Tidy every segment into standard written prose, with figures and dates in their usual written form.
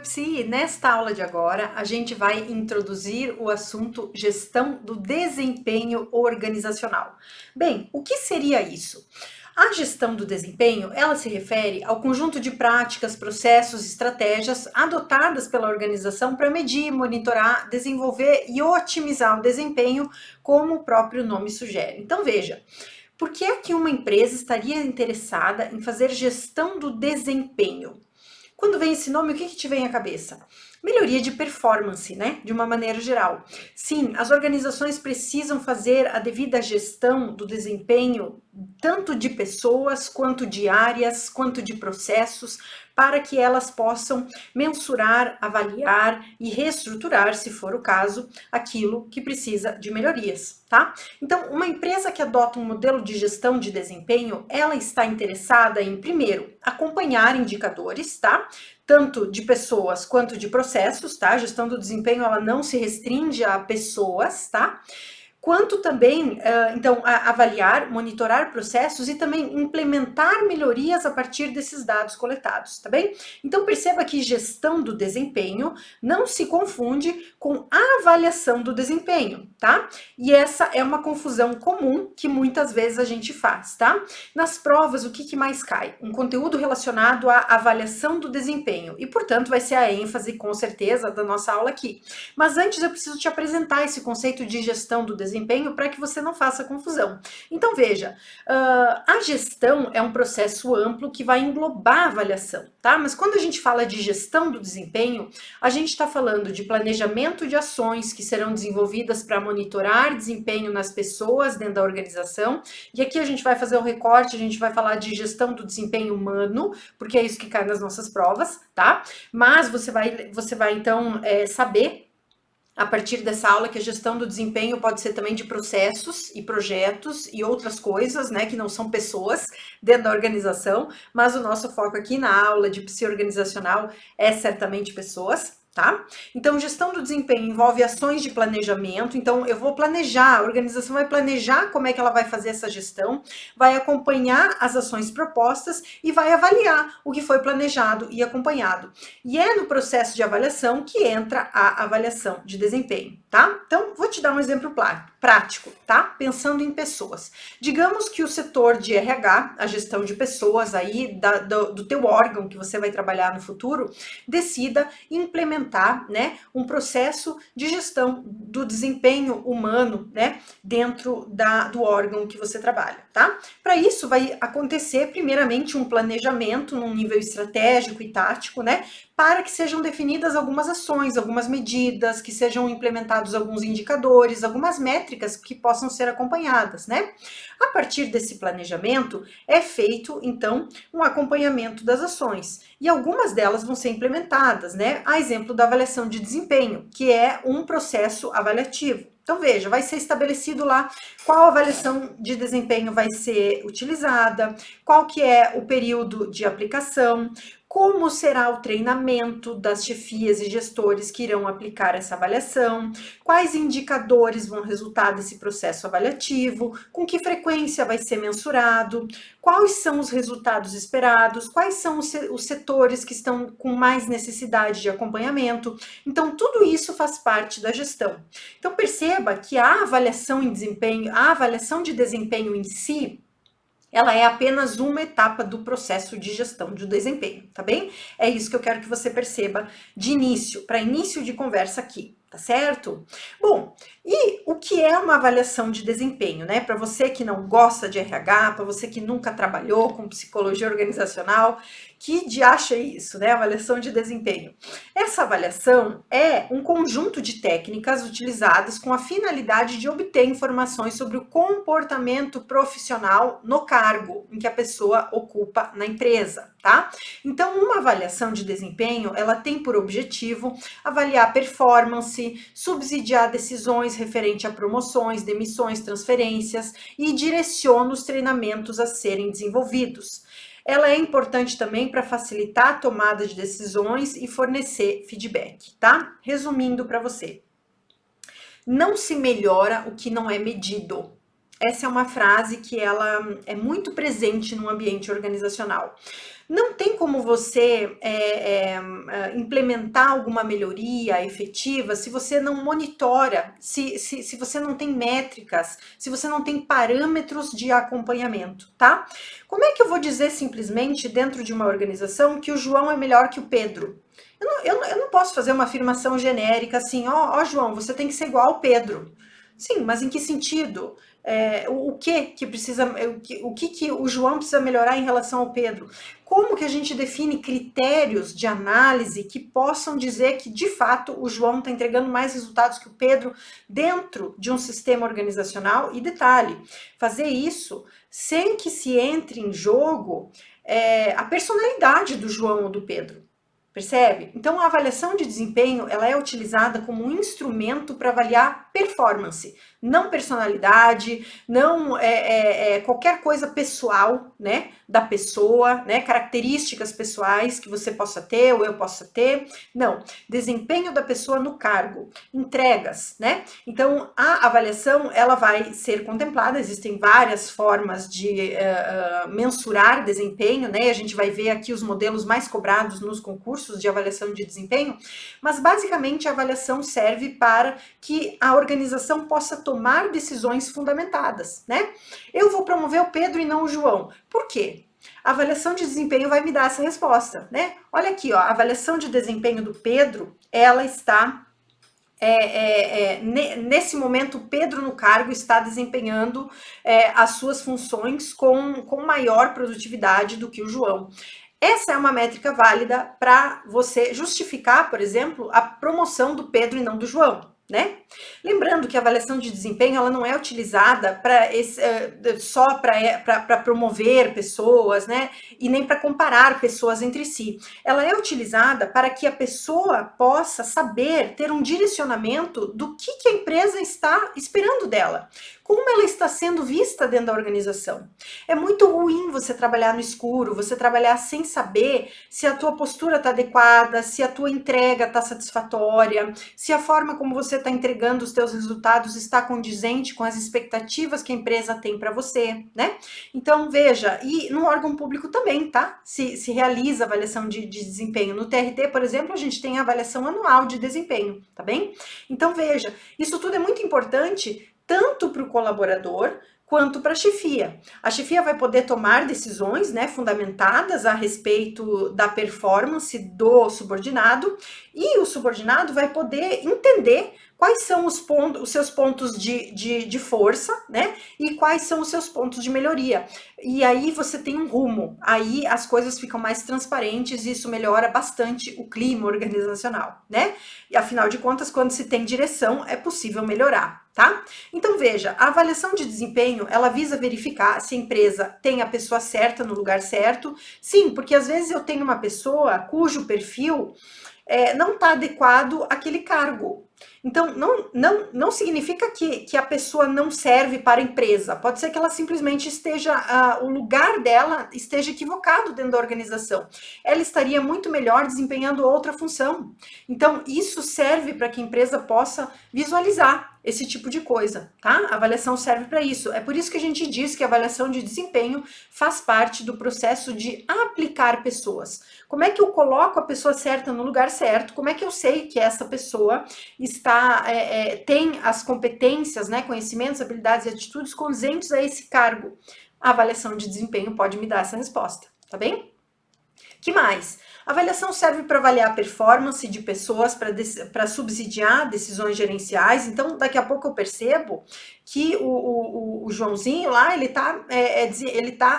Psi, nesta aula de agora, a gente vai introduzir o assunto gestão do desempenho organizacional. Bem, o que seria isso? A gestão do desempenho, ela se refere ao conjunto de práticas, processos e estratégias adotadas pela organização para medir, monitorar, desenvolver e otimizar o desempenho, como o próprio nome sugere. Então, veja, por que é que uma empresa estaria interessada em fazer gestão do desempenho? Quando vem esse nome, o que te vem à cabeça? Melhoria de performance, né? De uma maneira geral. Sim, as organizações precisam fazer a devida gestão do desempenho, tanto de pessoas, quanto de áreas, quanto de processos, para que elas possam mensurar, avaliar e reestruturar, se for o caso, aquilo que precisa de melhorias, tá? Então, uma empresa que adota um modelo de gestão de desempenho, ela está interessada em, primeiro, acompanhar indicadores, tá? Tanto de pessoas quanto de processos, tá? A gestão do desempenho, ela não se restringe a pessoas, tá? Quanto também, então, avaliar, monitorar processos e também implementar melhorias a partir desses dados coletados, tá bem? Então, perceba que gestão do desempenho não se confunde com avaliação do desempenho, tá? E essa é uma confusão comum que muitas vezes a gente faz, tá? Nas provas, o que mais cai? Um conteúdo relacionado à avaliação do desempenho e, portanto, vai ser a ênfase, com certeza, da nossa aula aqui. Mas antes eu preciso te apresentar esse conceito de gestão do desempenho para que você não faça confusão. Então veja, a gestão é um processo amplo que vai englobar a avaliação, tá? Mas quando a gente fala de gestão do desempenho, a gente está falando de planejamento de ações que serão desenvolvidas para monitorar desempenho nas pessoas dentro da organização, e aqui a gente vai fazer o recorte, a gente vai falar de gestão do desempenho humano, porque é isso que cai nas nossas provas, tá? Mas você vai então saber a partir dessa aula que a gestão do desempenho pode ser também de processos e projetos e outras coisas, né, que não são pessoas dentro da organização, mas o nosso foco aqui na aula de psi organizacional é certamente pessoas, tá? Então, gestão do desempenho envolve ações de planejamento, então eu vou planejar, a organização vai planejar como é que ela vai fazer essa gestão, vai acompanhar as ações propostas e vai avaliar o que foi planejado e acompanhado. E é no processo de avaliação que entra a avaliação de desempenho, tá? Então, vou te dar um exemplo prático, tá? Pensando em pessoas. Digamos que o setor de RH, a gestão de pessoas aí do teu órgão que você vai trabalhar no futuro, decida implementar, né, um processo de gestão do desempenho humano, né, dentro do órgão que você trabalha, tá? Para isso vai acontecer primeiramente um planejamento num nível estratégico e tático, né, para que sejam definidas algumas ações, algumas medidas, que sejam implementados alguns indicadores, algumas métricas que possam ser acompanhadas, né? A partir desse planejamento é feito, então, um acompanhamento das ações e algumas delas vão ser implementadas, né? A exemplo da avaliação de desempenho, que é um processo avaliativo. Então, veja, vai ser estabelecido lá qual avaliação de desempenho vai ser utilizada, qual que é o período de aplicação, como será o treinamento das chefias e gestores que irão aplicar essa avaliação, quais indicadores vão resultar desse processo avaliativo, com que frequência vai ser mensurado, quais são os resultados esperados, quais são os setores que estão com mais necessidade de acompanhamento. Então, tudo isso faz parte da gestão. Então, perceba que a avaliação de desempenho em si, ela é apenas uma etapa do processo de gestão de desempenho, tá bem? É isso que eu quero que você perceba de início, para início de conversa aqui, tá certo? Bom, e o que é uma avaliação de desempenho, né? Para você que não gosta de RH, para você que nunca trabalhou com psicologia organizacional, que diacho é isso, né? Avaliação de desempenho. Essa avaliação é um conjunto de técnicas utilizadas com a finalidade de obter informações sobre o comportamento profissional no cargo em que a pessoa ocupa na empresa, tá? Então, uma avaliação de desempenho, ela tem por objetivo avaliar a performance, subsidiar decisões referente a promoções, demissões, transferências e direciona os treinamentos a serem desenvolvidos. Ela é importante também para facilitar a tomada de decisões e fornecer feedback, tá? Resumindo para você, não se melhora o que não é medido. essa é uma frase que ela é muito presente no ambiente organizacional. Não tem como você implementar alguma melhoria efetiva se você não monitora, se você não tem métricas, se você não tem parâmetros de acompanhamento, tá? Como é que eu vou dizer simplesmente dentro de uma organização que o João é melhor que o Pedro? Eu não posso fazer uma afirmação genérica assim, ó, João, você tem que ser igual ao Pedro. Sim, mas em que sentido? O que precisa, o que o João precisa melhorar em relação ao Pedro? Como que a gente define critérios de análise que possam dizer que, de fato, o João está entregando mais resultados que o Pedro dentro de um sistema organizacional? E detalhe, fazer isso sem que se entre em jogo a personalidade do João ou do Pedro. Percebe? Então, a avaliação de desempenho ela é utilizada como um instrumento para avaliar performance, não personalidade, não qualquer coisa pessoal, né, da pessoa, né, características pessoais que você possa ter ou eu possa ter. Não, desempenho da pessoa no cargo, entregas, né? Então, a avaliação ela vai ser contemplada. Existem várias formas de mensurar desempenho, né? A gente vai ver aqui os modelos mais cobrados nos concursos de avaliação de desempenho, mas basicamente a avaliação serve para que a organização possa tomar decisões fundamentadas, né? Eu vou promover o Pedro e não o João. Por quê? A avaliação de desempenho vai me dar essa resposta, né? Olha aqui, ó, a avaliação de desempenho do Pedro, ela está nesse momento, Pedro no cargo está desempenhando as suas funções com maior produtividade do que o João. Essa é uma métrica válida para você justificar, por exemplo, a promoção do Pedro e não do João, né? Lembrando que a avaliação de desempenho ela não é utilizada só para promover pessoas, né? E nem para comparar pessoas entre si. Ela é utilizada para que a pessoa possa saber, ter um direcionamento do que a empresa está esperando dela. Como ela está sendo vista dentro da organização. É muito ruim você trabalhar no escuro, você trabalhar sem saber se a tua postura está adequada, se a tua entrega está satisfatória, se a forma como você está entregando os teus resultados está condizente com as expectativas que a empresa tem para você, né? Então, veja, e no órgão público também, tá? Se realiza avaliação de desempenho. No TRT, por exemplo, a gente tem a avaliação anual de desempenho, tá bem? Então, veja, isso tudo é muito importante tanto para o colaborador quanto para a chefia. A chefia vai poder tomar decisões, né, fundamentadas a respeito da performance do subordinado e o subordinado vai poder entender quais são os seus pontos de força, né, e quais são os seus pontos de melhoria. E aí você tem um rumo, aí as coisas ficam mais transparentes e isso melhora bastante o clima organizacional, né? E afinal de contas, quando se tem direção, é possível melhorar, tá? Então veja, a avaliação de desempenho, ela visa verificar se a empresa tem a pessoa certa no lugar certo. Sim, porque às vezes eu tenho uma pessoa cujo perfil não está adequado àquele cargo. Então, não significa que a pessoa não serve para a empresa. Pode ser que ela simplesmente esteja, o lugar dela esteja equivocado dentro da organização. Ela estaria muito melhor desempenhando outra função. Então, isso serve para que a empresa possa visualizar esse tipo de coisa, tá? A avaliação serve para isso. É por isso que a gente diz que a avaliação de desempenho faz parte do processo de aplicar pessoas. Como é que eu coloco a pessoa certa no lugar certo? Como é que eu sei que essa pessoa tem as competências, né, conhecimentos, habilidades e atitudes condizentes a esse cargo? A avaliação de desempenho pode me dar essa resposta, tá bem? Que mais? A avaliação serve para avaliar a performance de pessoas, para subsidiar decisões gerenciais. Então, daqui a pouco eu percebo que o Joãozinho lá, ele tá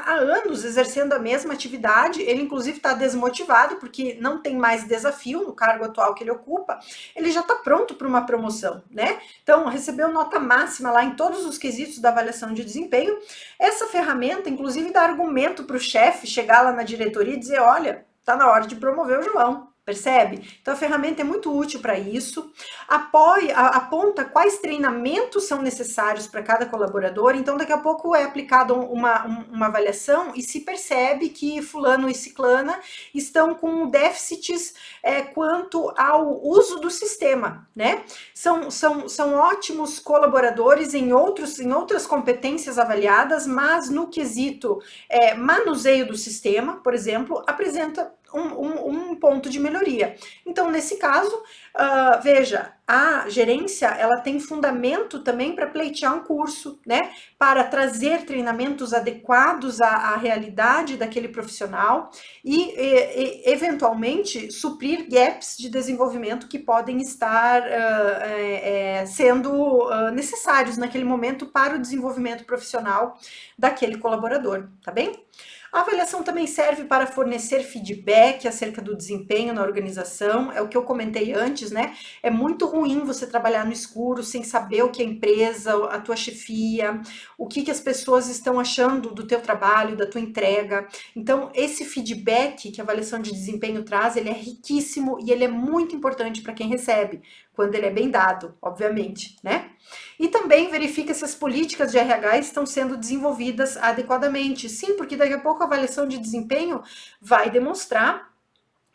há anos exercendo a mesma atividade, ele inclusive está desmotivado, porque não tem mais desafio no cargo atual que ele ocupa, ele já está pronto para uma promoção, né? Então, recebeu nota máxima lá em todos os quesitos da avaliação de desempenho. Essa ferramenta, inclusive, dá argumento para o chefe chegar lá na diretoria e dizer, olha, tá na hora de promover o João. percebe? Então a ferramenta é muito útil para isso, aponta quais treinamentos são necessários para cada colaborador, então daqui a pouco é aplicada uma avaliação e se percebe que fulano e ciclana estão com déficits quanto ao uso do sistema, né? São ótimos colaboradores em outras competências avaliadas, mas no quesito manuseio do sistema, por exemplo, apresenta um ponto de melhoria. Então, nesse caso, veja, a gerência, ela tem fundamento também para pleitear um curso, né? Para trazer treinamentos adequados à realidade daquele profissional e eventualmente, suprir gaps de desenvolvimento que podem estar sendo necessários naquele momento para o desenvolvimento profissional daquele colaborador, tá bem? A avaliação também serve para fornecer feedback acerca do desempenho na organização, é o que eu comentei antes, né? É muito ruim você trabalhar no escuro sem saber o que a empresa, a tua chefia, o que as pessoas estão achando do teu trabalho, da tua entrega. Então, esse feedback que a avaliação de desempenho traz, ele é riquíssimo e ele é muito importante para quem recebe, quando ele é bem dado, obviamente, né? E também verifica se as políticas de RH estão sendo desenvolvidas adequadamente. Sim, porque daqui a pouco a avaliação de desempenho vai demonstrar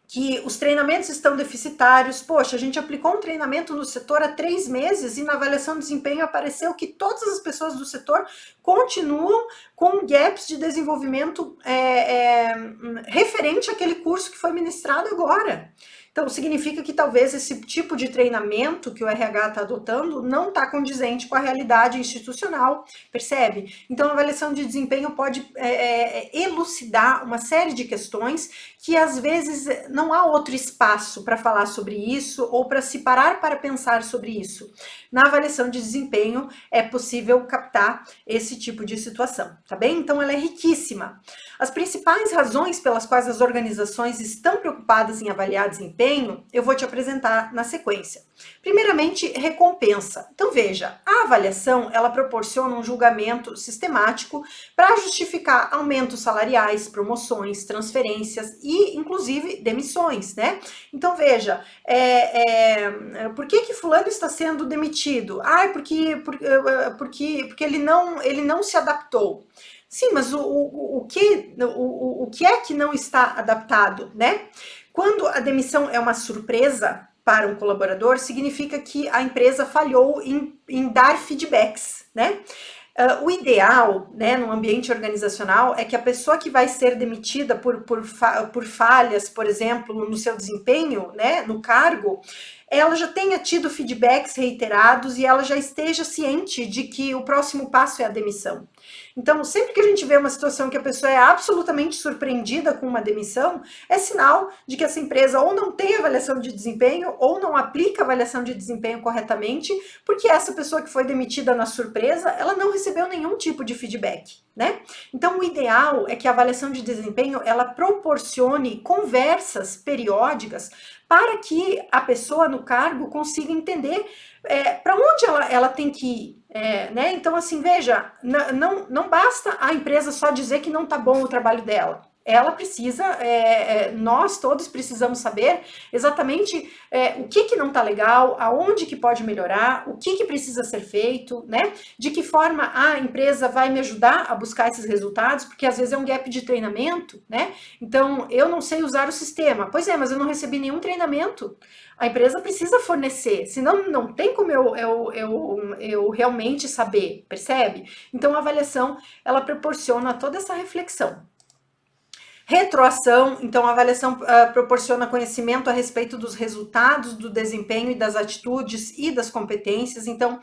que os treinamentos estão deficitários. Poxa, a gente aplicou um treinamento no setor há 3 meses e na avaliação de desempenho apareceu que todas as pessoas do setor continuam com gaps de desenvolvimento referente àquele curso que foi ministrado agora. Então, significa que talvez esse tipo de treinamento que o RH está adotando não está condizente com a realidade institucional, percebe? Então, a avaliação de desempenho pode elucidar uma série de questões que, às vezes, não há outro espaço para falar sobre isso ou para se parar para pensar sobre isso. Na avaliação de desempenho, é possível captar esse tipo de situação, tá bem? Então, ela é riquíssima. As principais razões pelas quais as organizações estão preocupadas em avaliar desempenho, eu vou te apresentar na sequência. Primeiramente, recompensa. Então veja, a avaliação, ela proporciona um julgamento sistemático para justificar aumentos salariais, promoções, transferências e, inclusive, demissões, né? Então veja, por que fulano está sendo demitido? Porque ele não se adaptou. Sim, mas o que é que não está adaptado, né? Quando a demissão é uma surpresa para um colaborador, significa que a empresa falhou em dar feedbacks, né? O ideal, né, no ambiente organizacional, é que a pessoa que vai ser demitida por falhas, por exemplo, no seu desempenho, né, no cargo, ela já tenha tido feedbacks reiterados e ela já esteja ciente de que o próximo passo é a demissão. Então, sempre que a gente vê uma situação que a pessoa é absolutamente surpreendida com uma demissão, é sinal de que essa empresa ou não tem avaliação de desempenho ou não aplica avaliação de desempenho corretamente, porque essa pessoa que foi demitida na surpresa, ela não recebeu nenhum tipo de feedback, né? Então, o ideal é que a avaliação de desempenho, ela proporcione conversas periódicas para que a pessoa no cargo consiga entender para onde ela tem que ir. Né? Então, assim, veja, não basta a empresa só dizer que não está bom o trabalho dela. Ela precisa, nós todos precisamos saber exatamente o que não está legal, aonde que pode melhorar, o que precisa ser feito, né? De que forma a empresa vai me ajudar a buscar esses resultados, porque às vezes é um gap de treinamento, né? Então, eu não sei usar o sistema. Pois é, mas eu não recebi nenhum treinamento. A empresa precisa fornecer, senão não tem como eu realmente saber, percebe? Então, a avaliação, ela proporciona toda essa reflexão. Retroação, então a avaliação proporciona conhecimento a respeito dos resultados, do desempenho e das atitudes e das competências. Então,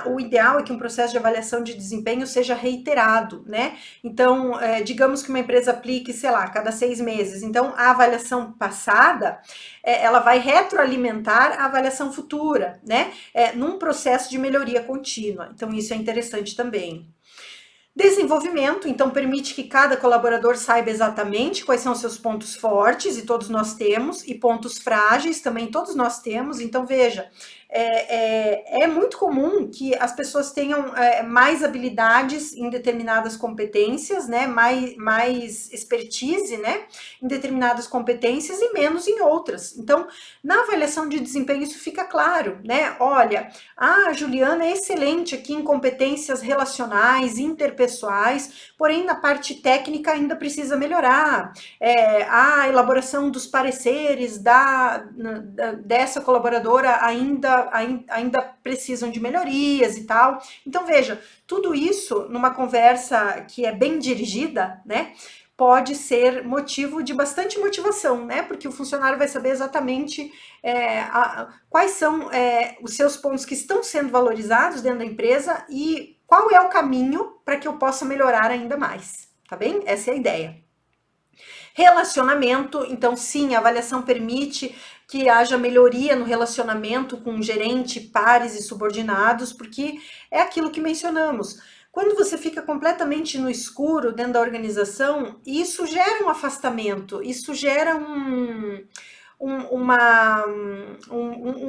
o ideal é que um processo de avaliação de desempenho seja reiterado, né? Então, digamos que uma empresa aplique, sei lá, cada 6 meses. Então, a avaliação passada, ela vai retroalimentar a avaliação futura, né? Num processo de melhoria contínua. Então, isso é interessante também. Desenvolvimento, então permite que cada colaborador saiba exatamente quais são os seus pontos fortes, e todos nós temos, e pontos frágeis também todos nós temos. Então veja, é muito comum que as pessoas tenham mais habilidades em determinadas competências, né? Mais expertise, né? Em determinadas competências e menos em outras. Então, na avaliação de desempenho, isso fica claro, né? Olha, a Juliana é excelente aqui em competências relacionais, interpessoais, porém na parte técnica ainda precisa melhorar. A elaboração dos pareceres dessa colaboradora ainda precisam de melhorias e tal. Então, veja, tudo isso numa conversa que é bem dirigida, né? Pode ser motivo de bastante motivação, né? Porque o funcionário vai saber exatamente quais são os seus pontos que estão sendo valorizados dentro da empresa e qual é o caminho para que eu possa melhorar ainda mais, tá bem? Essa é a ideia. Relacionamento, então sim, a avaliação permite que haja melhoria no relacionamento com gerente, pares e subordinados, porque é aquilo que mencionamos. Quando você fica completamente no escuro dentro da organização, isso gera um afastamento, isso gera um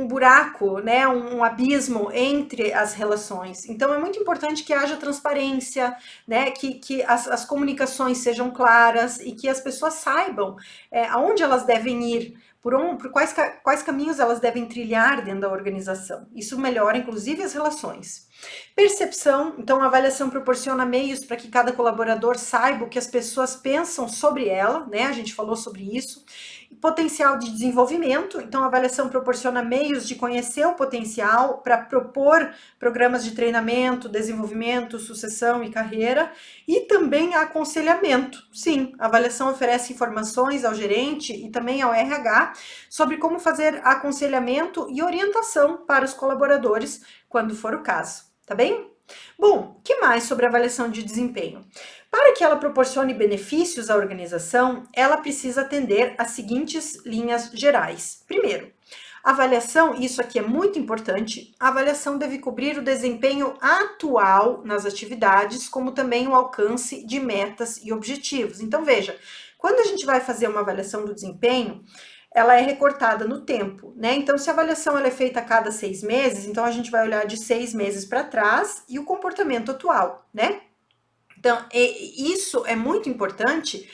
buraco, né, um abismo entre as relações. Então é muito importante que haja transparência, né, que as comunicações sejam claras e que as pessoas saibam aonde elas devem ir, por quais caminhos elas devem trilhar dentro da organização. Isso melhora, inclusive, as relações. Percepção, então a avaliação proporciona meios para que cada colaborador saiba o que as pessoas pensam sobre ela, né? A gente falou sobre isso. Potencial de desenvolvimento, então a avaliação proporciona meios de conhecer o potencial para propor programas de treinamento, desenvolvimento, sucessão e carreira, e também aconselhamento. Sim, a avaliação oferece informações ao gerente e também ao RH sobre como fazer aconselhamento e orientação para os colaboradores, quando for o caso, tá bem? Bom, o que mais sobre a avaliação de desempenho? Para que ela proporcione benefícios à organização, ela precisa atender às seguintes linhas gerais. Primeiro, a avaliação, isso aqui é muito importante, a avaliação deve cobrir o desempenho atual nas atividades, como também o alcance de metas e objetivos. Então, veja, quando a gente vai fazer uma avaliação do desempenho, ela é recortada no tempo, né? Então, se a avaliação ela é feita a cada 6 meses, então a gente vai olhar de 6 meses para trás e o comportamento atual, né? Então, isso é muito importante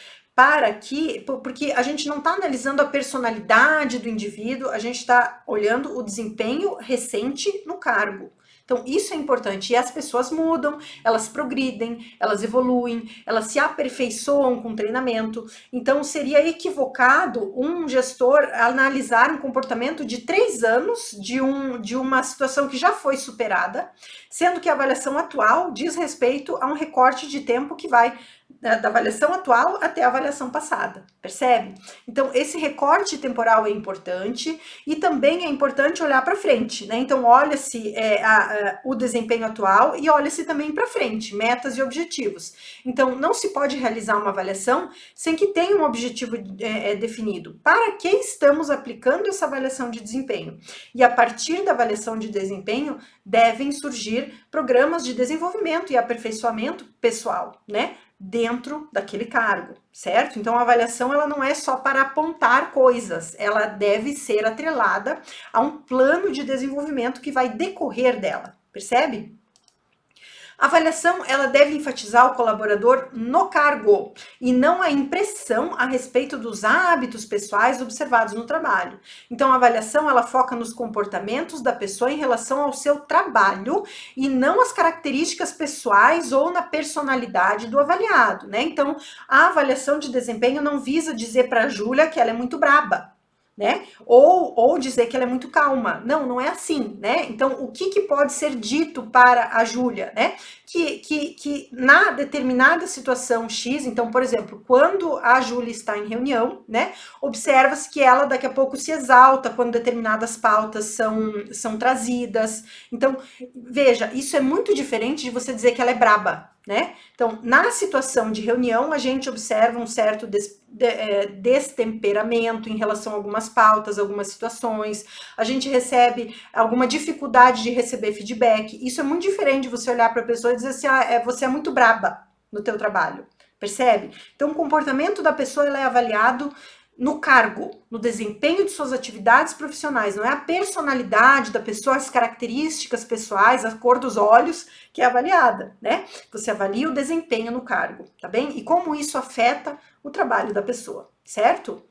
porque a gente não está analisando a personalidade do indivíduo, a gente está olhando o desempenho recente no cargo. Então, isso é importante. E as pessoas mudam, elas progridem, elas evoluem, elas se aperfeiçoam com treinamento. Então, seria equivocado um gestor analisar um comportamento de 3 anos de uma situação que já foi superada, sendo que a avaliação atual diz respeito a um recorte de tempo que vai da avaliação atual até a avaliação passada, percebe? Então, esse recorte temporal é importante e também é importante olhar para frente, né? Então, olha-se o desempenho atual e olha-se também para frente, metas e objetivos. Então, não se pode realizar uma avaliação sem que tenha um objetivo definido. Para que estamos aplicando essa avaliação de desempenho? E a partir da avaliação de desempenho, devem surgir programas de desenvolvimento e aperfeiçoamento pessoal, né? Dentro daquele cargo, certo? Então, a avaliação ela não é só para apontar coisas, ela deve ser atrelada a um plano de desenvolvimento que vai decorrer dela, percebe? A avaliação ela deve enfatizar o colaborador no cargo e não a impressão a respeito dos hábitos pessoais observados no trabalho. Então, a avaliação ela foca nos comportamentos da pessoa em relação ao seu trabalho e não as características pessoais ou na personalidade do avaliado, né? Então, a avaliação de desempenho não visa dizer para a Júlia que ela é muito braba, né? Ou dizer que ela é muito calma. Não, não é assim, né? Então, o que pode ser dito para a Júlia, né? Que na determinada situação X, então, por exemplo, quando a Júlia está em reunião, né? Observa-se que ela daqui a pouco se exalta quando determinadas pautas são trazidas. Então, veja, isso é muito diferente de você dizer que ela é braba, né? Então, na situação de reunião, a gente observa um certo destemperamento em relação a algumas pautas, algumas situações, a gente recebe alguma dificuldade de receber feedback. Isso é muito diferente de você olhar para a pessoa e dizer assim, você é muito braba no teu trabalho, percebe? Então, o comportamento da pessoa ele é avaliado no cargo, no desempenho de suas atividades profissionais, não é a personalidade da pessoa, as características pessoais, a cor dos olhos que é avaliada, né? Você avalia o desempenho no cargo, tá bem? E como isso afeta o trabalho da pessoa, certo?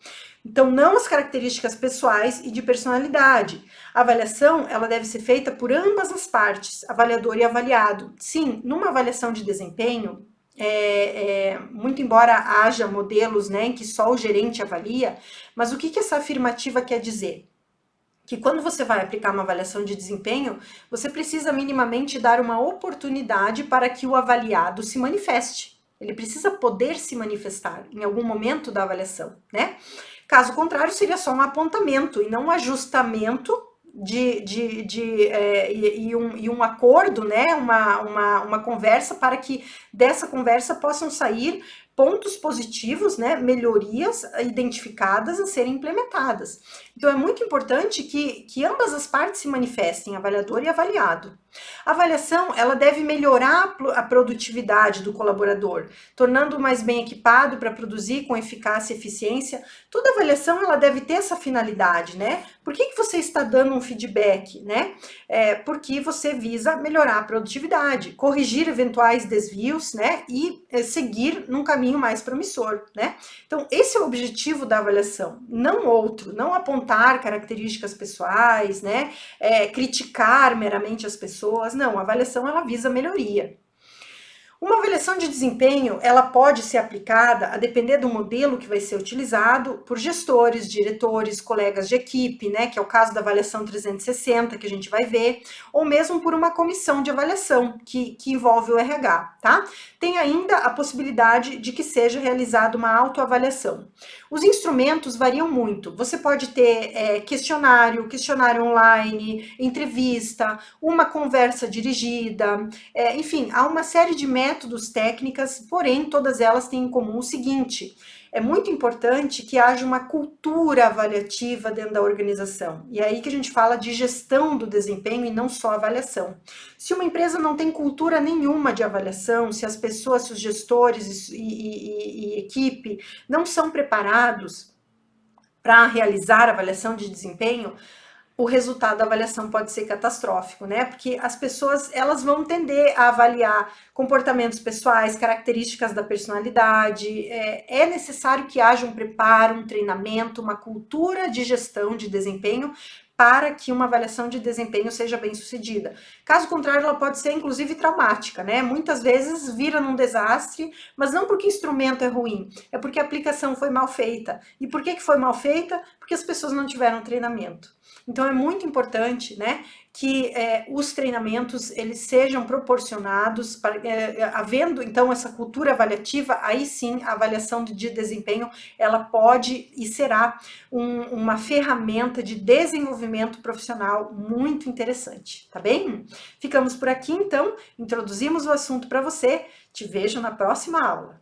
Então, não as características pessoais e de personalidade. A avaliação, ela deve ser feita por ambas as partes, avaliador e avaliado. Sim, numa avaliação de desempenho, muito embora haja modelos, né, em que só o gerente avalia, mas o que essa afirmativa quer dizer? Que quando você vai aplicar uma avaliação de desempenho, você precisa minimamente dar uma oportunidade para que o avaliado se manifeste. Ele precisa poder se manifestar em algum momento da avaliação, né? Caso contrário, seria só um apontamento e não um ajustamento e um acordo, né? Uma conversa para que dessa conversa possam sair pontos positivos, né, melhorias identificadas a serem implementadas. Então, é muito importante que ambas as partes se manifestem, avaliador e avaliado. A avaliação, ela deve melhorar a produtividade do colaborador, tornando-o mais bem equipado para produzir com eficácia e eficiência. Toda avaliação, ela deve ter essa finalidade, né? Por que você está dando um feedback, né? Porque você visa melhorar a produtividade, corrigir eventuais desvios, né? E seguir num caminho mais promissor, né? Então, esse é o objetivo da avaliação, não outro, não apontar características pessoais, né? Criticar meramente as pessoas, não, a avaliação ela visa melhoria. Uma avaliação de desempenho, ela pode ser aplicada a depender do modelo que vai ser utilizado por gestores, diretores, colegas de equipe, né, que é o caso da avaliação 360 que a gente vai ver, ou mesmo por uma comissão de avaliação que envolve o RH, tá? Tem ainda a possibilidade de que seja realizada uma autoavaliação. Os instrumentos variam muito. Você pode ter questionário online, entrevista, uma conversa dirigida, enfim, há uma série de métodos, técnicas, porém todas elas têm em comum o seguinte: é muito importante que haja uma cultura avaliativa dentro da organização. E é aí que a gente fala de gestão do desempenho e não só avaliação. Se uma empresa não tem cultura nenhuma de avaliação, se as pessoas, se os gestores e equipe não são preparados para realizar a avaliação de desempenho, o resultado da avaliação pode ser catastrófico, né? Porque as pessoas, elas vão tender a avaliar comportamentos pessoais, características da personalidade. É necessário que haja um preparo, um treinamento, uma cultura de gestão de desempenho para que uma avaliação de desempenho seja bem sucedida. Caso contrário, ela pode ser inclusive traumática, né? Muitas vezes vira num desastre, mas não porque o instrumento é ruim, é porque a aplicação foi mal feita. E por que foi mal feita? Porque as pessoas não tiveram treinamento. Então é muito importante, né, que os treinamentos eles sejam proporcionados, havendo então essa cultura avaliativa, aí sim a avaliação de desempenho ela pode e será uma ferramenta de desenvolvimento profissional muito interessante, tá bem? Ficamos por aqui então, introduzimos o assunto para você, te vejo na próxima aula.